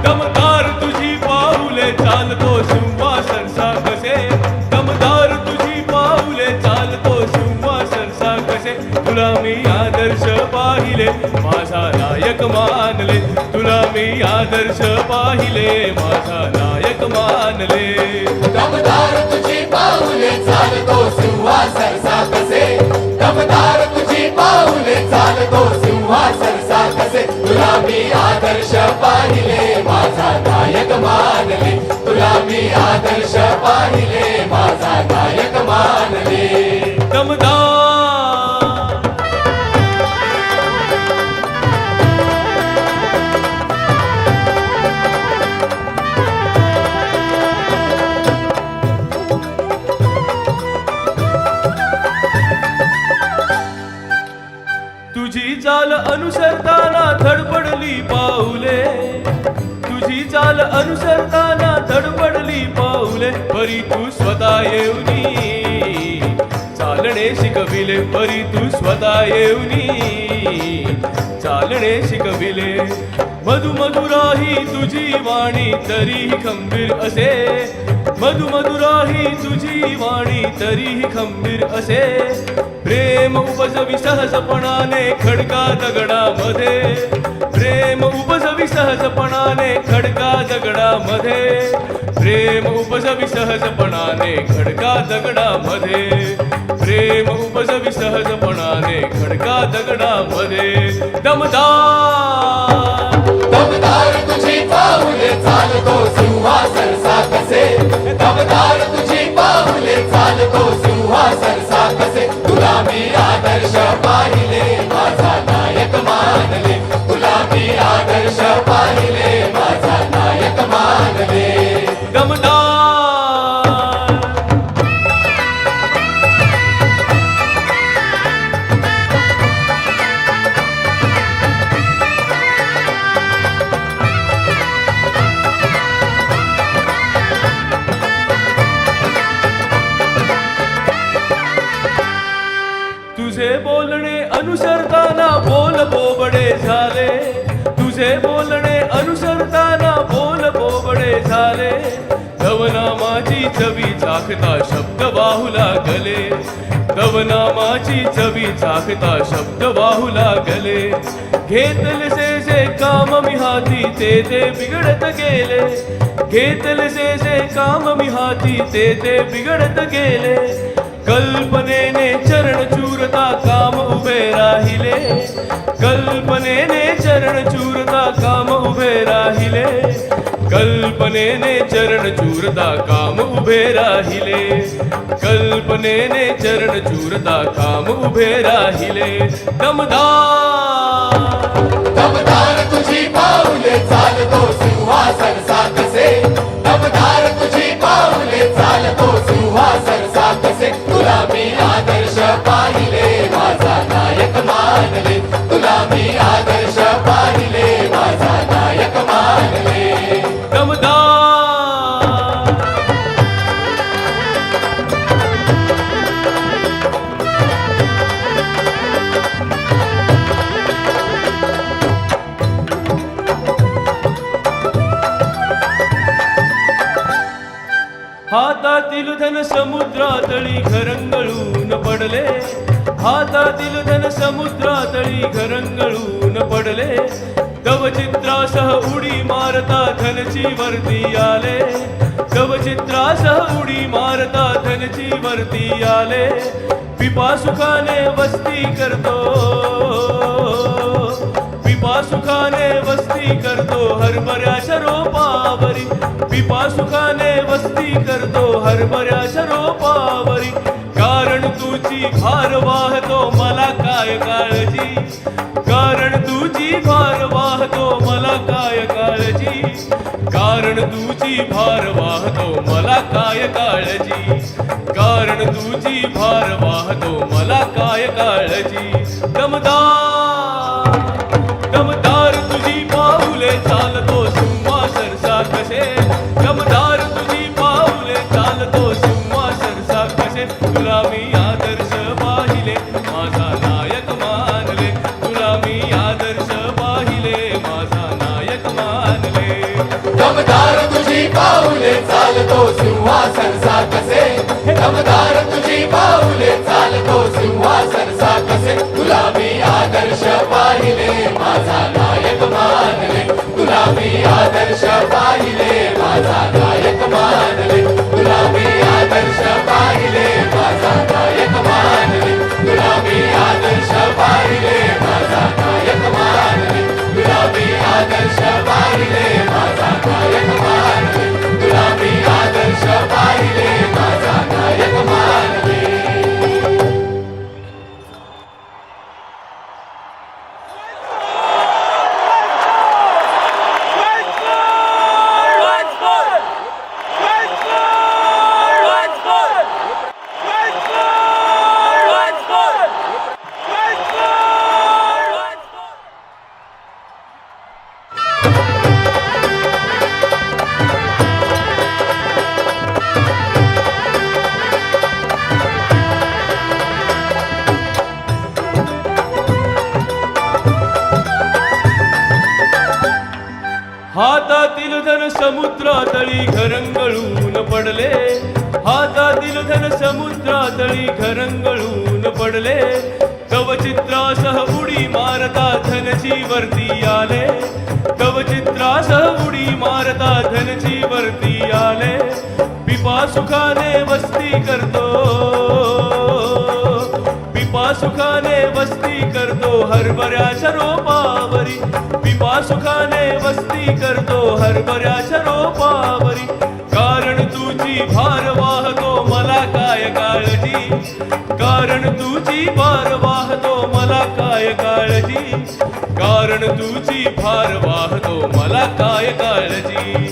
दमदार तुझी पाऊले चालतो सिंहासन कसे, दमदार तुझी पाऊले चालतो सिंहासन कसे. तुला मी आदर्श पाहिले माझा नायक मानले, तुला मी आदर्श पाहिले माझा नायक मानले. दमदार तुझी पाऊले चालतो सिंहासन कसे, दमदार तुझी पाऊले चालतो सिंहासन कसे. तुला मी आदर्श पाहिले माझा नायक मानले, तुला मी आदर्श पाहिले माझा नायक मानले. दमदार तुझी चाल अनुसरताना धडपडली पाऊले, तुझी चाल अनुसरताना धडपडली पाऊले. परी तू स्वतः येऊनी चालणे शिकविले, परी तू स्वतः येऊनी चालणे शिकविले. मधुमधुराही तुझी वाणी तरीही खंबीर असे, मधुमधुराही तुझी वाणी तरीही खंबीर असे. प्रेम उपजवी सहजपणाने खडका दगडामध्ये, प्रेम उपजवी सहजपणाने खडका दगडामध्ये, प्रेम उपजवी सहजपणाने खडका दगडामध्ये, प्रेम उपजवी सहजपणाने खडका दगडामध्ये. दमदार दमदार तुझी पाऊले चालतो सिंहासन कसे, दमदार तुझी पाऊले चालतो सिंहासन कसे. तुला मी आदर्श पाहिले माझा नायक मानले, तुला मी आदर्श पाहिले माझा नायक मानले. दमदार तुझे बोलणे अनुसरताना बोल बोबडे झाले, तुझे बोलणे अनुसरताना बोल बोबडे झाले. दवनामाची चवी चाखता शब्द वाहू लागले, दवनामाची चवी चाखता शब्द वाहू लागले. घेतलसे जे काम मी हाती ते बिघडत गेले, घेतलसे जे काम मी हाती ते बिघडत गेले. कल्पनेने चरण चूरता काम उभे राहिले, कल्पनेने चरण चूरता काम उभे राहिले, कल्पनेने चरण चूरता काम उभे राहिले, कल्पनेने चरण चूरता काम उभे राहिले. दमदार दमदार तुझी पाऊले चालतो सिंहासन कसे, दमदार तुझी पाऊले चालतो सिंहासन कसे. तुला मी आदर्श पाहिले माझा नायक मानले, तुला मी आदर्श पाहिले माझा नायक मानले. दमदार हातातील धन समुद्रातळी घरंगळून पडले, हातातील धन समुद्रातळी घरंगळून पडले. तव चित्रासह उडी मारता धनची वरती आले, तव चित्रासह उडी मारता धनची वरती आले. पिपासुखाने वस्ती करतो, पिपासुखाने वस्ती करतो हरभऱ्याच्या रोपावरी, पिपासुखाने वस्ती करतो हरभऱ्याच्या रोपावरी. कारण तुझी भार वाहतो मला काय काळजी, कारण तुझी भार वाहतो मला काय काळजी, कारण तुझी भार वाहतो मला काय काळजी, कारण तुझी भार वाहतो मला काय काळजी. दमदार दमदार तुझी पाऊले चालतो सिंहासन कसे, दमदार तुझी पाऊले चालतो सिंहासन कसे. तुला मी आदर्श पाहिले माझा नायक मानले, तुला मी आदर्श पाहिले माझा चालतो सिंहासन साकसे दमदार तुझी पाऊले चालतो सिंहासन साकसे तुला मी आदर्श पाहिले माझा नायक मानले तुला मी आदर्श पाहिले माझा नायक मानले तुला मी आदर्श पाहिले माझा नायक मानले तुला मी आदर्श पाहिले माझा नायक मानले तुला मी आदर्श पाहिले माझा नायक मानले तुला मी आदर्श पाहिले माझा नायक मानले हातातील धन समुद्रातळी घरंगळून पडले हातातील धन समुद्रातळी घरंगळून पडले तव चित्रासह उडी मारता धनची वरती आले तव चित्रासह उडी मारता धनची वरती आले पिपा सुखाने वस्ती करतो पिपा सुखाने वस्ती करतो हरभऱ्याच्या रोपावरी पिपा सुखाने वस्ती करतो हरभऱ्याच्या रोपावरी कारण तुझी भार वाहतो मला काय काळजी कारण तुझी भार वाहतो मला काय काळजी कारण तुझी भार वाहतो मला काय काळजी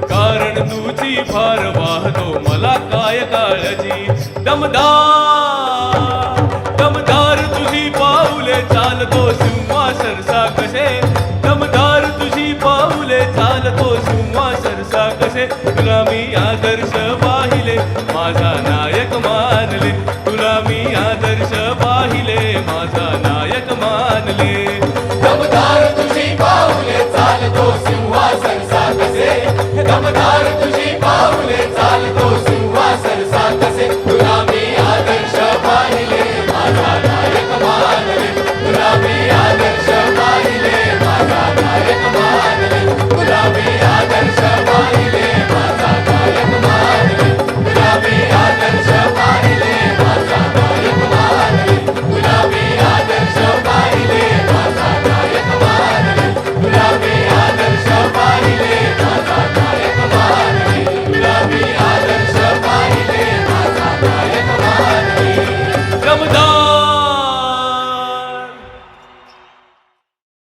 कारण तुझी भार वाहतो मला काय काळजी दमदार दमदार तुझी पाऊले चालतो सिंहासन साकसे दमदार तुझी पाऊले चालतो सिंहासन साकसे तुला मी